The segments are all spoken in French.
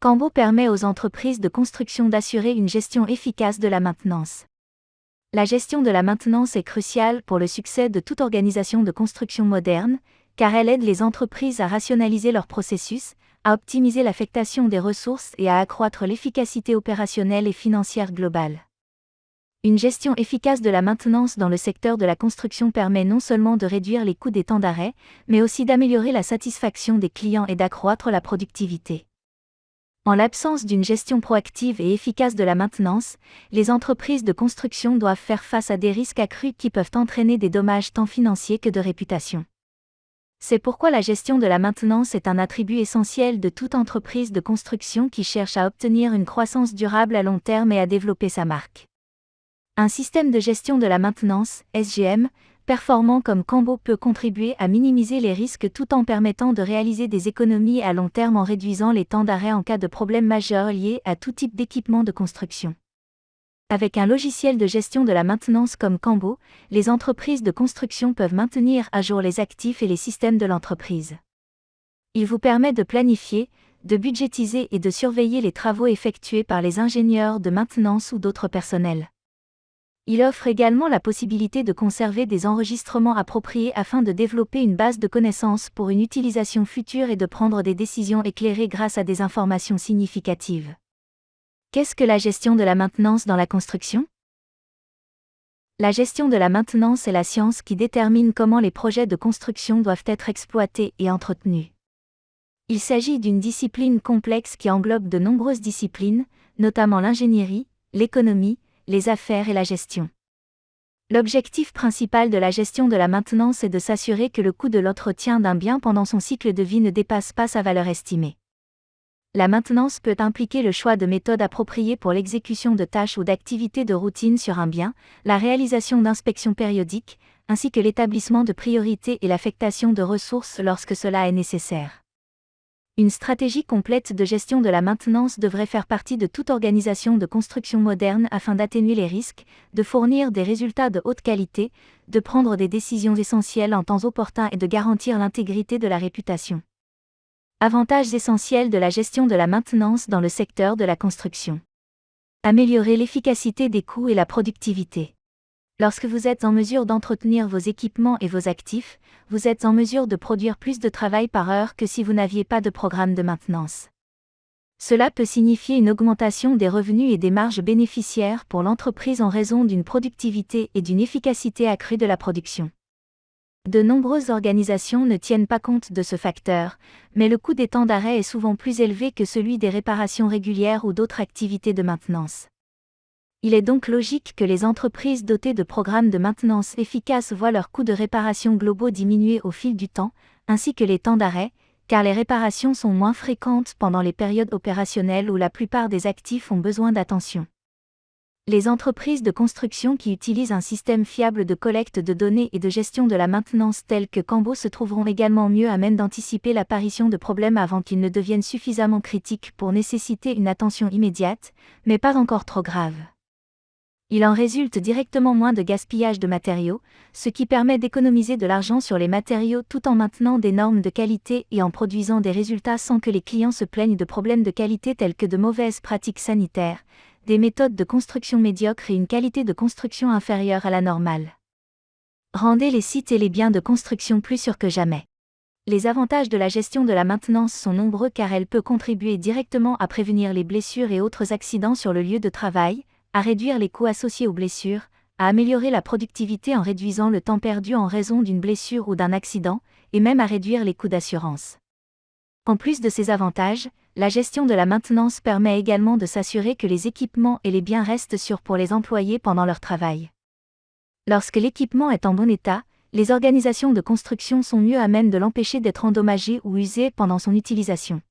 Cambo permet aux entreprises de construction d'assurer une gestion efficace de la maintenance. La gestion de la maintenance est cruciale pour le succès de toute organisation de construction moderne, car elle aide les entreprises à rationaliser leurs processus, à optimiser l'affectation des ressources et à accroître l'efficacité opérationnelle et financière globale. Une gestion efficace de la maintenance dans le secteur de la construction permet non seulement de réduire les coûts des temps d'arrêt, mais aussi d'améliorer la satisfaction des clients et d'accroître la productivité. En l'absence d'une gestion proactive et efficace de la maintenance, les entreprises de construction doivent faire face à des risques accrus qui peuvent entraîner des dommages tant financiers que de réputation. C'est pourquoi la gestion de la maintenance est un attribut essentiel de toute entreprise de construction qui cherche à obtenir une croissance durable à long terme et à développer sa marque. Un système de gestion de la maintenance, SGM, performant comme Cambo peut contribuer à minimiser les risques tout en permettant de réaliser des économies à long terme en réduisant les temps d'arrêt en cas de problèmes majeurs liés à tout type d'équipement de construction. Avec un logiciel de gestion de la maintenance comme Cambo, les entreprises de construction peuvent maintenir à jour les actifs et les systèmes de l'entreprise. Il vous permet de planifier, de budgétiser et de surveiller les travaux effectués par les ingénieurs de maintenance ou d'autres personnels. Il offre également la possibilité de conserver des enregistrements appropriés afin de développer une base de connaissances pour une utilisation future et de prendre des décisions éclairées grâce à des informations significatives. Qu'est-ce que la gestion de la maintenance dans la construction ? La gestion de la maintenance est la science qui détermine comment les projets de construction doivent être exploités et entretenus. Il s'agit d'une discipline complexe qui englobe de nombreuses disciplines, notamment l'ingénierie, l'économie, les affaires et la gestion. L'objectif principal de la gestion de la maintenance est de s'assurer que le coût de l'entretien d'un bien pendant son cycle de vie ne dépasse pas sa valeur estimée. La maintenance peut impliquer le choix de méthodes appropriées pour l'exécution de tâches ou d'activités de routine sur un bien, la réalisation d'inspections périodiques, ainsi que l'établissement de priorités et l'affectation de ressources lorsque cela est nécessaire. Une stratégie complète de gestion de la maintenance devrait faire partie de toute organisation de construction moderne afin d'atténuer les risques, de fournir des résultats de haute qualité, de prendre des décisions essentielles en temps opportun et de garantir l'intégrité de la réputation. Avantages essentiels de la gestion de la maintenance dans le secteur de la construction. Améliorer l'efficacité des coûts et la productivité. Lorsque vous êtes en mesure d'entretenir vos équipements et vos actifs, vous êtes en mesure de produire plus de travail par heure que si vous n'aviez pas de programme de maintenance. Cela peut signifier une augmentation des revenus et des marges bénéficiaires pour l'entreprise en raison d'une productivité et d'une efficacité accrue de la production. De nombreuses organisations ne tiennent pas compte de ce facteur, mais le coût des temps d'arrêt est souvent plus élevé que celui des réparations régulières ou d'autres activités de maintenance. Il est donc logique que les entreprises dotées de programmes de maintenance efficaces voient leurs coûts de réparation globaux diminuer au fil du temps, ainsi que les temps d'arrêt, car les réparations sont moins fréquentes pendant les périodes opérationnelles où la plupart des actifs ont besoin d'attention. Les entreprises de construction qui utilisent un système fiable de collecte de données et de gestion de la maintenance tel que Cambo se trouveront également mieux à même d'anticiper l'apparition de problèmes avant qu'ils ne deviennent suffisamment critiques pour nécessiter une attention immédiate, mais pas encore trop grave. Il en résulte directement moins de gaspillage de matériaux, ce qui permet d'économiser de l'argent sur les matériaux tout en maintenant des normes de qualité et en produisant des résultats sans que les clients se plaignent de problèmes de qualité tels que de mauvaises pratiques sanitaires, des méthodes de construction médiocres et une qualité de construction inférieure à la normale. Rendez les sites et les biens de construction plus sûrs que jamais. Les avantages de la gestion de la maintenance sont nombreux car elle peut contribuer directement à prévenir les blessures et autres accidents sur le lieu de travail, à réduire les coûts associés aux blessures, à améliorer la productivité en réduisant le temps perdu en raison d'une blessure ou d'un accident, et même à réduire les coûts d'assurance. En plus de ces avantages, la gestion de la maintenance permet également de s'assurer que les équipements et les biens restent sûrs pour les employés pendant leur travail. Lorsque l'équipement est en bon état, les organisations de construction sont mieux à même de l'empêcher d'être endommagé ou usé pendant son utilisation.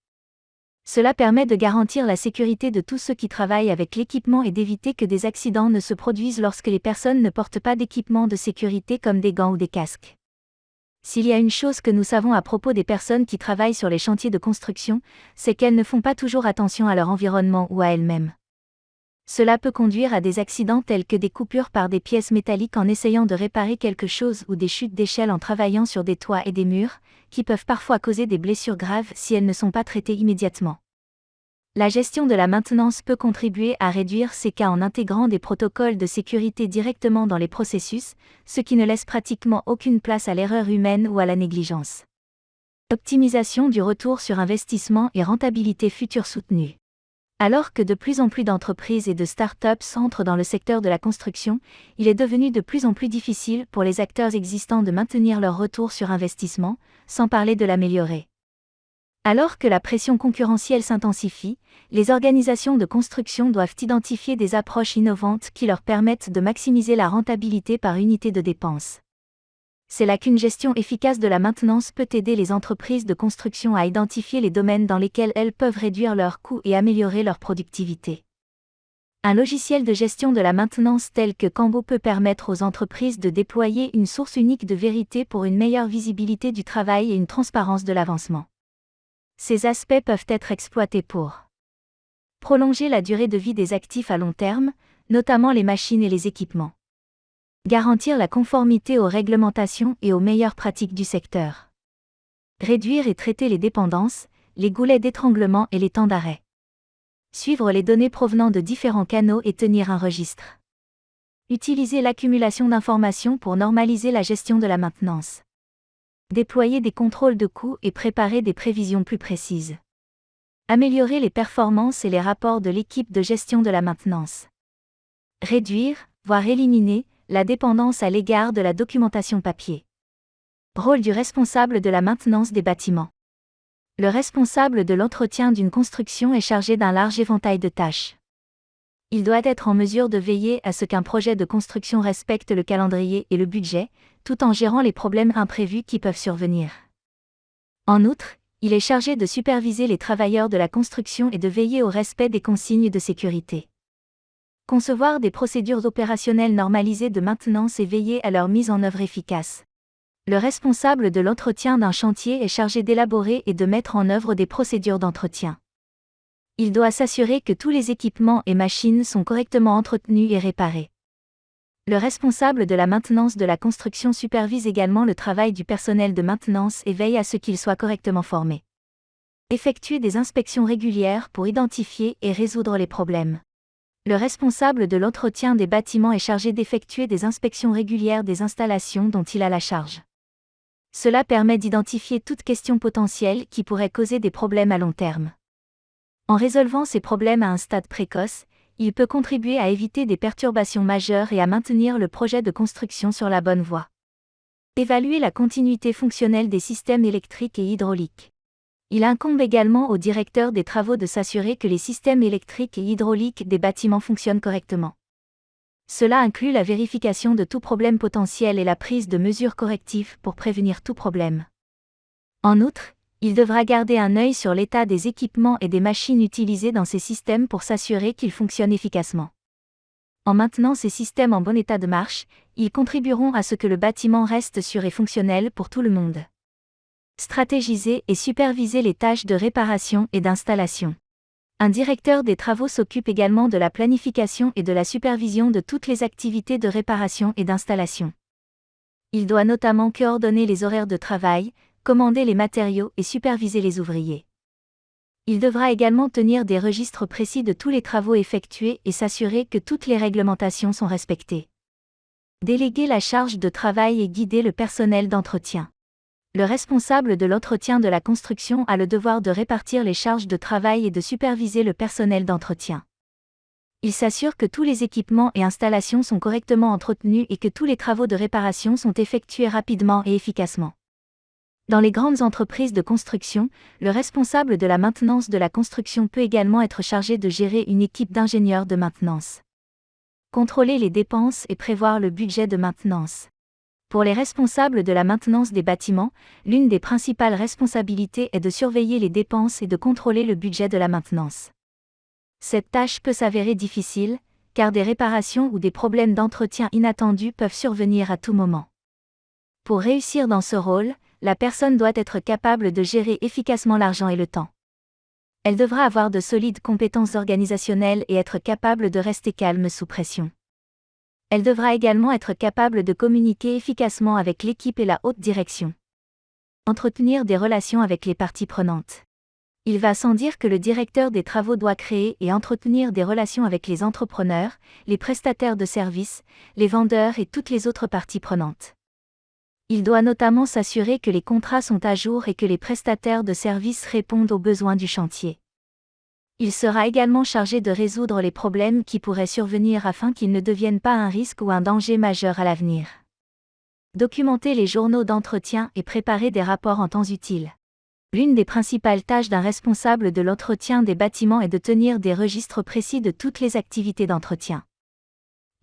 Cela permet de garantir la sécurité de tous ceux qui travaillent avec l'équipement et d'éviter que des accidents ne se produisent lorsque les personnes ne portent pas d'équipement de sécurité comme des gants ou des casques. S'il y a une chose que nous savons à propos des personnes qui travaillent sur les chantiers de construction, c'est qu'elles ne font pas toujours attention à leur environnement ou à elles-mêmes. Cela peut conduire à des accidents tels que des coupures par des pièces métalliques en essayant de réparer quelque chose ou des chutes d'échelle en travaillant sur des toits et des murs, qui peuvent parfois causer des blessures graves si elles ne sont pas traitées immédiatement. La gestion de la maintenance peut contribuer à réduire ces cas en intégrant des protocoles de sécurité directement dans les processus, ce qui ne laisse pratiquement aucune place à l'erreur humaine ou à la négligence. Optimisation du retour sur investissement et rentabilité future soutenue. Alors que de plus en plus d'entreprises et de start-up entrent dans le secteur de la construction, il est devenu de plus en plus difficile pour les acteurs existants de maintenir leur retour sur investissement, sans parler de l'améliorer. Alors que la pression concurrentielle s'intensifie, les organisations de construction doivent identifier des approches innovantes qui leur permettent de maximiser la rentabilité par unité de dépense. C'est là qu'une gestion efficace de la maintenance peut aider les entreprises de construction à identifier les domaines dans lesquels elles peuvent réduire leurs coûts et améliorer leur productivité. Un logiciel de gestion de la maintenance tel que Cambo peut permettre aux entreprises de déployer une source unique de vérité pour une meilleure visibilité du travail et une transparence de l'avancement. Ces aspects peuvent être exploités pour prolonger la durée de vie des actifs à long terme, notamment les machines et les équipements. Garantir la conformité aux réglementations et aux meilleures pratiques du secteur. Réduire et traiter les dépendances, les goulets d'étranglement et les temps d'arrêt. Suivre les données provenant de différents canaux et tenir un registre. Utiliser l'accumulation d'informations pour normaliser la gestion de la maintenance. Déployer des contrôles de coûts et préparer des prévisions plus précises. Améliorer les performances et les rapports de l'équipe de gestion de la maintenance. Réduire, voire éliminer, la dépendance à l'égard de la documentation papier. Rôle du responsable de la maintenance des bâtiments. Le responsable de l'entretien d'une construction est chargé d'un large éventail de tâches. Il doit être en mesure de veiller à ce qu'un projet de construction respecte le calendrier et le budget, tout en gérant les problèmes imprévus qui peuvent survenir. En outre, il est chargé de superviser les travailleurs de la construction et de veiller au respect des consignes de sécurité. Concevoir des procédures opérationnelles normalisées de maintenance et veiller à leur mise en œuvre efficace. Le responsable de l'entretien d'un chantier est chargé d'élaborer et de mettre en œuvre des procédures d'entretien. Il doit s'assurer que tous les équipements et machines sont correctement entretenus et réparés. Le responsable de la maintenance de la construction supervise également le travail du personnel de maintenance et veille à ce qu'il soit correctement formé. Effectuer des inspections régulières pour identifier et résoudre les problèmes. Le responsable de l'entretien des bâtiments est chargé d'effectuer des inspections régulières des installations dont il a la charge. Cela permet d'identifier toute question potentielle qui pourrait causer des problèmes à long terme. En résolvant ces problèmes à un stade précoce, il peut contribuer à éviter des perturbations majeures et à maintenir le projet de construction sur la bonne voie. Évaluer la continuité fonctionnelle des systèmes électriques et hydrauliques. Il incombe également au directeur des travaux de s'assurer que les systèmes électriques et hydrauliques des bâtiments fonctionnent correctement. Cela inclut la vérification de tout problème potentiel et la prise de mesures correctives pour prévenir tout problème. En outre, il devra garder un œil sur l'état des équipements et des machines utilisés dans ces systèmes pour s'assurer qu'ils fonctionnent efficacement. En maintenant ces systèmes en bon état de marche, ils contribueront à ce que le bâtiment reste sûr et fonctionnel pour tout le monde. Stratégiser et superviser les tâches de réparation et d'installation. Un directeur des travaux s'occupe également de la planification et de la supervision de toutes les activités de réparation et d'installation. Il doit notamment coordonner les horaires de travail, commander les matériaux et superviser les ouvriers. Il devra également tenir des registres précis de tous les travaux effectués et s'assurer que toutes les réglementations sont respectées. Déléguer la charge de travail et guider le personnel d'entretien. Le responsable de l'entretien de la construction a le devoir de répartir les charges de travail et de superviser le personnel d'entretien. Il s'assure que tous les équipements et installations sont correctement entretenus et que tous les travaux de réparation sont effectués rapidement et efficacement. Dans les grandes entreprises de construction, le responsable de la maintenance de la construction peut également être chargé de gérer une équipe d'ingénieurs de maintenance. Contrôler les dépenses et prévoir le budget de maintenance. Pour les responsables de la maintenance des bâtiments, l'une des principales responsabilités est de surveiller les dépenses et de contrôler le budget de la maintenance. Cette tâche peut s'avérer difficile, car des réparations ou des problèmes d'entretien inattendus peuvent survenir à tout moment. Pour réussir dans ce rôle, la personne doit être capable de gérer efficacement l'argent et le temps. Elle devra avoir de solides compétences organisationnelles et être capable de rester calme sous pression. Elle devra également être capable de communiquer efficacement avec l'équipe et la haute direction. Entretenir des relations avec les parties prenantes. Il va sans dire que le directeur des travaux doit créer et entretenir des relations avec les entrepreneurs, les prestataires de services, les vendeurs et toutes les autres parties prenantes. Il doit notamment s'assurer que les contrats sont à jour et que les prestataires de services répondent aux besoins du chantier. Il sera également chargé de résoudre les problèmes qui pourraient survenir afin qu'ils ne deviennent pas un risque ou un danger majeur à l'avenir. Documenter les journaux d'entretien et préparer des rapports en temps utile. L'une des principales tâches d'un responsable de l'entretien des bâtiments est de tenir des registres précis de toutes les activités d'entretien.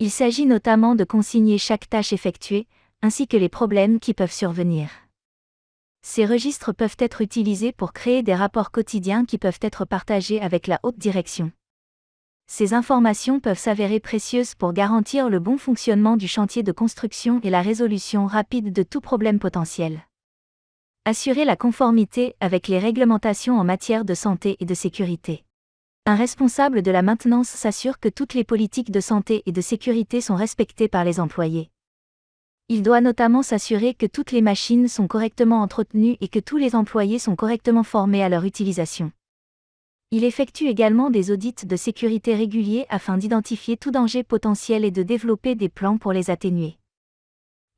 Il s'agit notamment de consigner chaque tâche effectuée, ainsi que les problèmes qui peuvent survenir. Ces registres peuvent être utilisés pour créer des rapports quotidiens qui peuvent être partagés avec la haute direction. Ces informations peuvent s'avérer précieuses pour garantir le bon fonctionnement du chantier de construction et la résolution rapide de tout problème potentiel. Assurer la conformité avec les réglementations en matière de santé et de sécurité. Un responsable de la maintenance s'assure que toutes les politiques de santé et de sécurité sont respectées par les employés. Il doit notamment s'assurer que toutes les machines sont correctement entretenues et que tous les employés sont correctement formés à leur utilisation. Il effectue également des audits de sécurité réguliers afin d'identifier tout danger potentiel et de développer des plans pour les atténuer.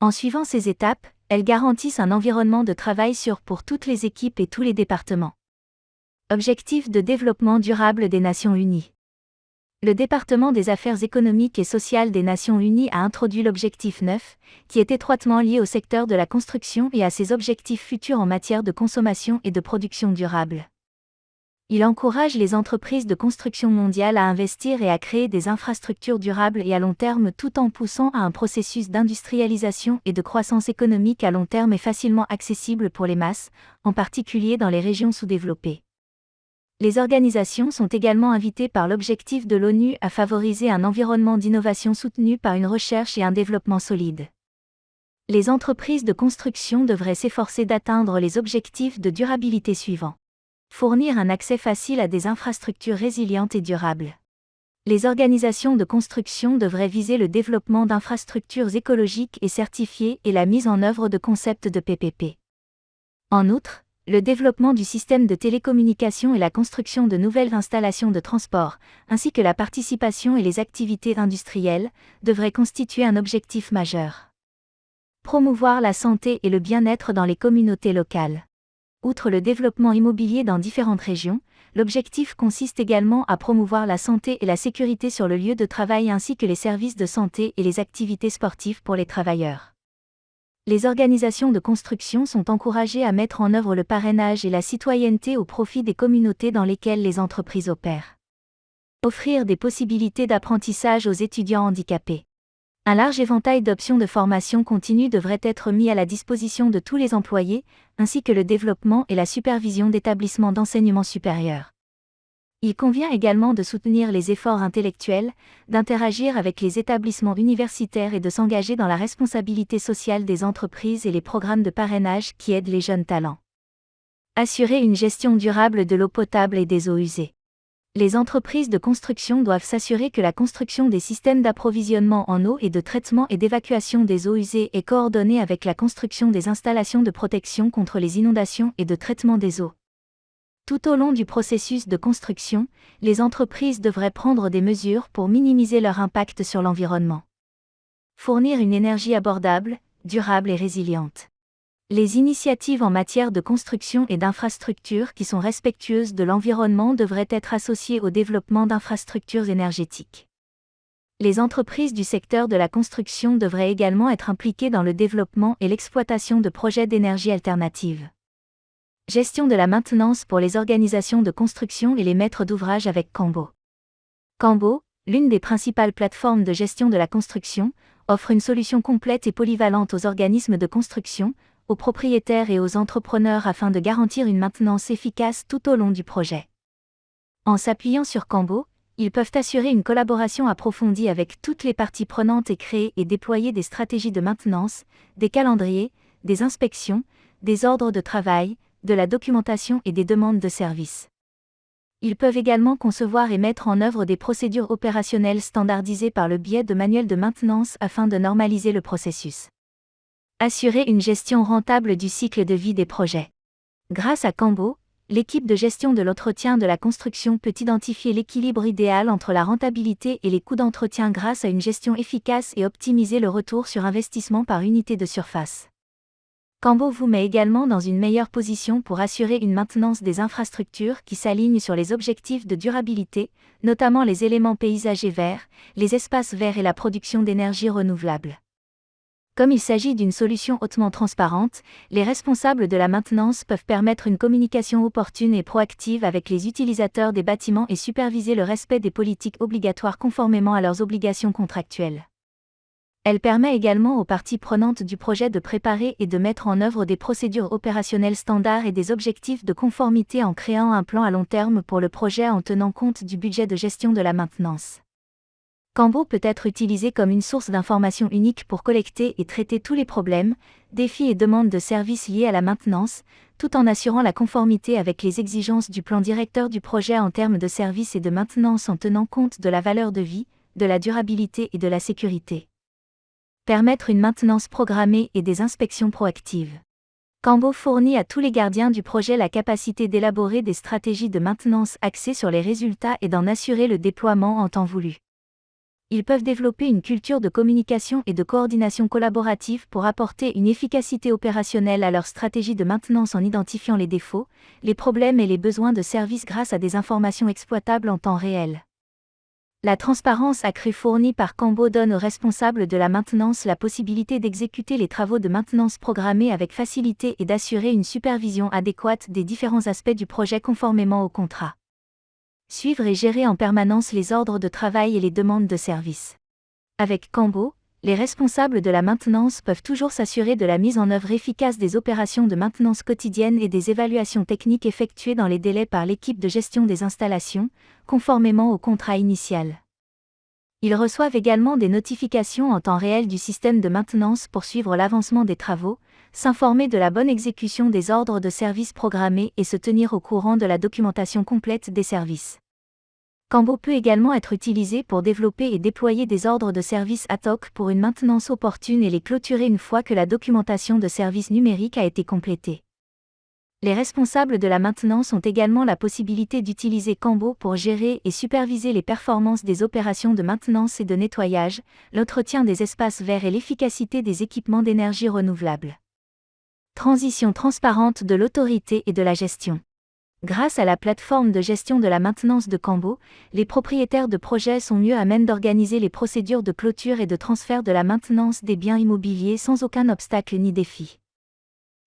En suivant ces étapes, elles garantissent un environnement de travail sûr pour toutes les équipes et tous les départements. Objectifs de développement durable des Nations Unies. Le département des Affaires économiques et sociales des Nations Unies a introduit l'objectif 9, qui est étroitement lié au secteur de la construction et à ses objectifs futurs en matière de consommation et de production durable. Il encourage les entreprises de construction mondiales à investir et à créer des infrastructures durables et à long terme tout en poussant à un processus d'industrialisation et de croissance économique à long terme et facilement accessible pour les masses, en particulier dans les régions sous-développées. Les organisations sont également invitées par l'objectif de l'ONU à favoriser un environnement d'innovation soutenu par une recherche et un développement solide. Les entreprises de construction devraient s'efforcer d'atteindre les objectifs de durabilité suivants. Fournir un accès facile à des infrastructures résilientes et durables. Les organisations de construction devraient viser le développement d'infrastructures écologiques et certifiées et la mise en œuvre de concepts de PPP. En outre, le développement du système de télécommunications et la construction de nouvelles installations de transport, ainsi que la participation et les activités industrielles, devraient constituer un objectif majeur. Promouvoir la santé et le bien-être dans les communautés locales. Outre le développement immobilier dans différentes régions, l'objectif consiste également à promouvoir la santé et la sécurité sur le lieu de travail ainsi que les services de santé et les activités sportives pour les travailleurs. Les organisations de construction sont encouragées à mettre en œuvre le parrainage et la citoyenneté au profit des communautés dans lesquelles les entreprises opèrent. Offrir des possibilités d'apprentissage aux étudiants handicapés. Un large éventail d'options de formation continue devrait être mis à la disposition de tous les employés, ainsi que le développement et la supervision d'établissements d'enseignement supérieur. Il convient également de soutenir les efforts intellectuels, d'interagir avec les établissements universitaires et de s'engager dans la responsabilité sociale des entreprises et les programmes de parrainage qui aident les jeunes talents. Assurer une gestion durable de l'eau potable et des eaux usées. Les entreprises de construction doivent s'assurer que la construction des systèmes d'approvisionnement en eau et de traitement et d'évacuation des eaux usées est coordonnée avec la construction des installations de protection contre les inondations et de traitement des eaux. Tout au long du processus de construction, les entreprises devraient prendre des mesures pour minimiser leur impact sur l'environnement. Fournir une énergie abordable, durable et résiliente. Les initiatives en matière de construction et d'infrastructures qui sont respectueuses de l'environnement devraient être associées au développement d'infrastructures énergétiques. Les entreprises du secteur de la construction devraient également être impliquées dans le développement et l'exploitation de projets d'énergie alternative. Gestion de la maintenance pour les organisations de construction et les maîtres d'ouvrage avec Cambo. Cambo, l'une des principales plateformes de gestion de la construction, offre une solution complète et polyvalente aux organismes de construction, aux propriétaires et aux entrepreneurs afin de garantir une maintenance efficace tout au long du projet. En s'appuyant sur Cambo, ils peuvent assurer une collaboration approfondie avec toutes les parties prenantes et créer et déployer des stratégies de maintenance, des calendriers, des inspections, des ordres de travail, de la documentation et des demandes de services. Ils peuvent également concevoir et mettre en œuvre des procédures opérationnelles standardisées par le biais de manuels de maintenance afin de normaliser le processus. Assurer une gestion rentable du cycle de vie des projets. Grâce à Cambo, l'équipe de gestion de l'entretien de la construction peut identifier l'équilibre idéal entre la rentabilité et les coûts d'entretien grâce à une gestion efficace et optimiser le retour sur investissement par unité de surface. Cambo vous met également dans une meilleure position pour assurer une maintenance des infrastructures qui s'alignent sur les objectifs de durabilité, notamment les éléments paysagers verts, les espaces verts et la production d'énergie renouvelable. Comme il s'agit d'une solution hautement transparente, les responsables de la maintenance peuvent permettre une communication opportune et proactive avec les utilisateurs des bâtiments et superviser le respect des politiques obligatoires conformément à leurs obligations contractuelles. Elle permet également aux parties prenantes du projet de préparer et de mettre en œuvre des procédures opérationnelles standards et des objectifs de conformité en créant un plan à long terme pour le projet en tenant compte du budget de gestion de la maintenance. Cambo peut être utilisé comme une source d'informations unique pour collecter et traiter tous les problèmes, défis et demandes de services liés à la maintenance, tout en assurant la conformité avec les exigences du plan directeur du projet en termes de services et de maintenance en tenant compte de la valeur de vie, de la durabilité et de la sécurité. Permettre une maintenance programmée et des inspections proactives. Cambo fournit à tous les gardiens du projet la capacité d'élaborer des stratégies de maintenance axées sur les résultats et d'en assurer le déploiement en temps voulu. Ils peuvent développer une culture de communication et de coordination collaborative pour apporter une efficacité opérationnelle à leur stratégie de maintenance en identifiant les défauts, les problèmes et les besoins de service grâce à des informations exploitables en temps réel. La transparence accrue fournie par Cambo donne aux responsables de la maintenance la possibilité d'exécuter les travaux de maintenance programmés avec facilité et d'assurer une supervision adéquate des différents aspects du projet conformément au contrat. Suivre et gérer en permanence les ordres de travail et les demandes de service. Avec Cambo, les responsables de la maintenance peuvent toujours s'assurer de la mise en œuvre efficace des opérations de maintenance quotidienne et des évaluations techniques effectuées dans les délais par l'équipe de gestion des installations, conformément au contrat initial. Ils reçoivent également des notifications en temps réel du système de maintenance pour suivre l'avancement des travaux, s'informer de la bonne exécution des ordres de service programmés et se tenir au courant de la documentation complète des services. Cambo peut également être utilisé pour développer et déployer des ordres de service ad hoc pour une maintenance opportune et les clôturer une fois que la documentation de service numérique a été complétée. Les responsables de la maintenance ont également la possibilité d'utiliser Cambo pour gérer et superviser les performances des opérations de maintenance et de nettoyage, l'entretien des espaces verts et l'efficacité des équipements d'énergie renouvelable. Transition transparente de l'autorité et de la gestion. Grâce à la plateforme de gestion de la maintenance de Cambo, les propriétaires de projets sont mieux à même d'organiser les procédures de clôture et de transfert de la maintenance des biens immobiliers sans aucun obstacle ni défi.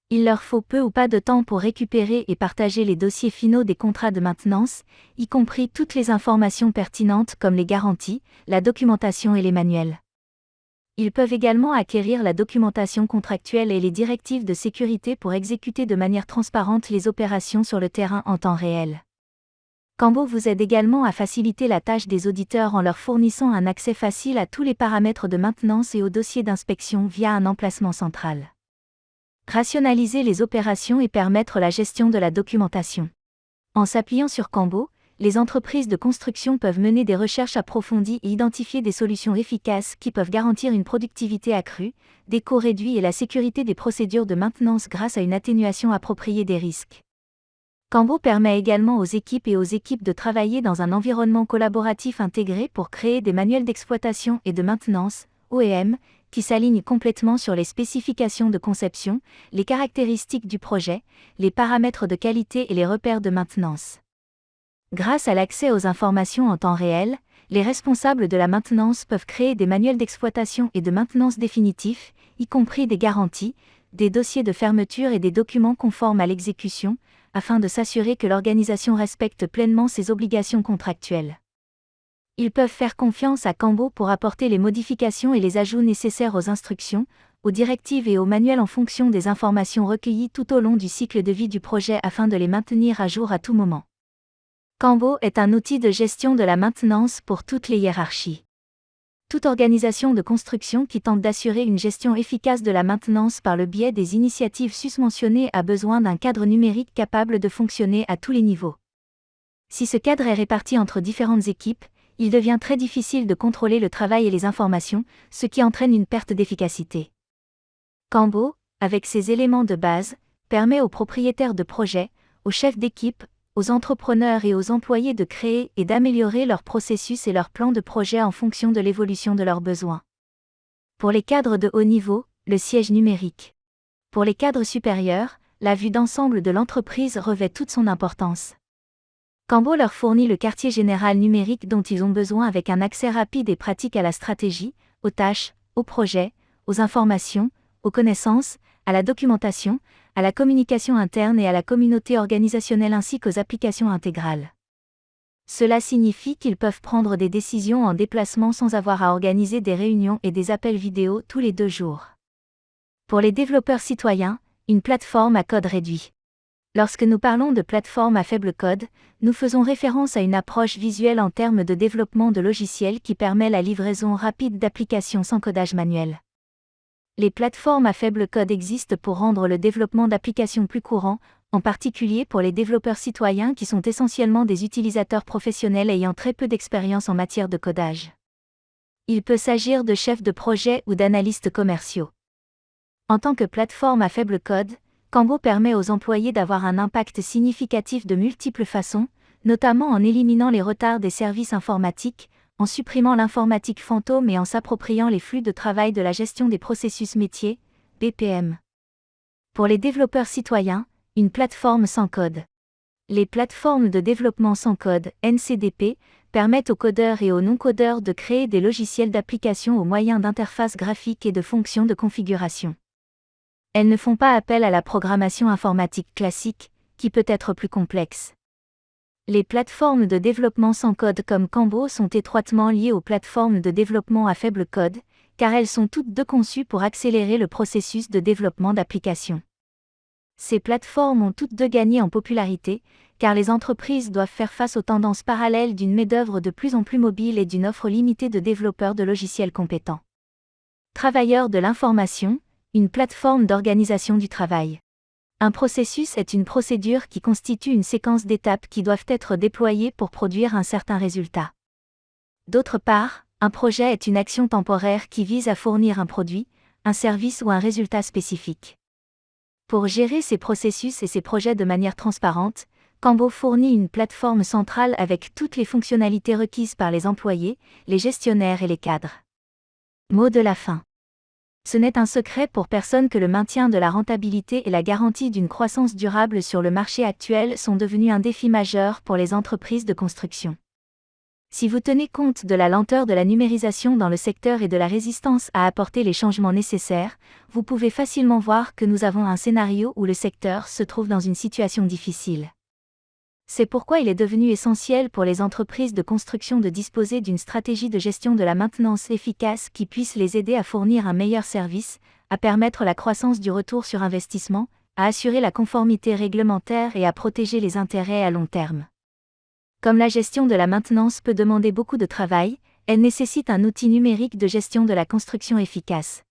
Il leur faut peu ou pas de temps pour récupérer et partager les dossiers finaux des contrats de maintenance, y compris toutes les informations pertinentes comme les garanties, la documentation et les manuels. Ils peuvent également acquérir la documentation contractuelle et les directives de sécurité pour exécuter de manière transparente les opérations sur le terrain en temps réel. Cambo vous aide également à faciliter la tâche des auditeurs en leur fournissant un accès facile à tous les paramètres de maintenance et aux dossiers d'inspection via un emplacement central. Rationaliser les opérations et permettre la gestion de la documentation. En s'appuyant sur Cambo, les entreprises de construction peuvent mener des recherches approfondies et identifier des solutions efficaces qui peuvent garantir une productivité accrue, des coûts réduits et la sécurité des procédures de maintenance grâce à une atténuation appropriée des risques. Cambo permet également aux équipes de travailler dans un environnement collaboratif intégré pour créer des manuels d'exploitation et de maintenance, OEM, qui s'alignent complètement sur les spécifications de conception, les caractéristiques du projet, les paramètres de qualité et les repères de maintenance. Grâce à l'accès aux informations en temps réel, les responsables de la maintenance peuvent créer des manuels d'exploitation et de maintenance définitifs, y compris des garanties, des dossiers de fermeture et des documents conformes à l'exécution, afin de s'assurer que l'organisation respecte pleinement ses obligations contractuelles. Ils peuvent faire confiance à Cambo pour apporter les modifications et les ajouts nécessaires aux instructions, aux directives et aux manuels en fonction des informations recueillies tout au long du cycle de vie du projet afin de les maintenir à jour à tout moment. Cambo est un outil de gestion de la maintenance pour toutes les hiérarchies. Toute organisation de construction qui tente d'assurer une gestion efficace de la maintenance par le biais des initiatives susmentionnées a besoin d'un cadre numérique capable de fonctionner à tous les niveaux. Si ce cadre est réparti entre différentes équipes, il devient très difficile de contrôler le travail et les informations, ce qui entraîne une perte d'efficacité. Cambo, avec ses éléments de base, permet aux propriétaires de projets, aux chefs d'équipe, aux entrepreneurs et aux employés de créer et d'améliorer leurs processus et leurs plans de projet en fonction de l'évolution de leurs besoins. Pour les cadres de haut niveau, le siège numérique. Pour les cadres supérieurs, la vue d'ensemble de l'entreprise revêt toute son importance. Cambo leur fournit le quartier général numérique dont ils ont besoin avec un accès rapide et pratique à la stratégie, aux tâches, aux projets, aux informations, aux connaissances, à la documentation, à la communication interne et à la communauté organisationnelle ainsi qu'aux applications intégrales. Cela signifie qu'ils peuvent prendre des décisions en déplacement sans avoir à organiser des réunions et des appels vidéo tous les 2 jours. Pour les développeurs citoyens, une plateforme à code réduit. Lorsque nous parlons de plateforme à faible code, nous faisons référence à une approche visuelle en termes de développement de logiciels qui permet la livraison rapide d'applications sans codage manuel. Les plateformes à faible code existent pour rendre le développement d'applications plus courant, en particulier pour les développeurs citoyens qui sont essentiellement des utilisateurs professionnels ayant très peu d'expérience en matière de codage. Il peut s'agir de chefs de projet ou d'analystes commerciaux. En tant que plateforme à faible code, Cambo permet aux employés d'avoir un impact significatif de multiples façons, notamment en éliminant les retards des services informatiques, en supprimant l'informatique fantôme et en s'appropriant les flux de travail de la gestion des processus métiers, BPM. Pour les développeurs citoyens, une plateforme sans code. Les plateformes de développement sans code, NCDP, permettent aux codeurs et aux non-codeurs de créer des logiciels d'application au moyen d'interfaces graphiques et de fonctions de configuration. Elles ne font pas appel à la programmation informatique classique, qui peut être plus complexe. Les plateformes de développement sans code comme Cambo sont étroitement liées aux plateformes de développement à faible code, car elles sont toutes deux conçues pour accélérer le processus de développement d'applications. Ces plateformes ont toutes deux gagné en popularité, car les entreprises doivent faire face aux tendances parallèles d'une main-d'œuvre de plus en plus mobile et d'une offre limitée de développeurs de logiciels compétents. Travailleurs de l'information, une plateforme d'organisation du travail. Un processus est une procédure qui constitue une séquence d'étapes qui doivent être déployées pour produire un certain résultat. D'autre part, un projet est une action temporaire qui vise à fournir un produit, un service ou un résultat spécifique. Pour gérer ces processus et ces projets de manière transparente, Cambo fournit une plateforme centrale avec toutes les fonctionnalités requises par les employés, les gestionnaires et les cadres. Mot de la fin. Ce n'est un secret pour personne que le maintien de la rentabilité et la garantie d'une croissance durable sur le marché actuel sont devenus un défi majeur pour les entreprises de construction. Si vous tenez compte de la lenteur de la numérisation dans le secteur et de la résistance à apporter les changements nécessaires, vous pouvez facilement voir que nous avons un scénario où le secteur se trouve dans une situation difficile. C'est pourquoi il est devenu essentiel pour les entreprises de construction de disposer d'une stratégie de gestion de la maintenance efficace qui puisse les aider à fournir un meilleur service, à permettre la croissance du retour sur investissement, à assurer la conformité réglementaire et à protéger les intérêts à long terme. Comme la gestion de la maintenance peut demander beaucoup de travail, elle nécessite un outil numérique de gestion de la construction efficace.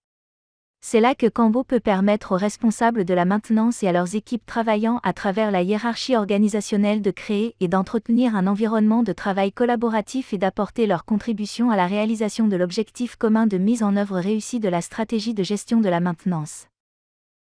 C'est là que Cambo peut permettre aux responsables de la maintenance et à leurs équipes travaillant à travers la hiérarchie organisationnelle de créer et d'entretenir un environnement de travail collaboratif et d'apporter leur contribution à la réalisation de l'objectif commun de mise en œuvre réussie de la stratégie de gestion de la maintenance.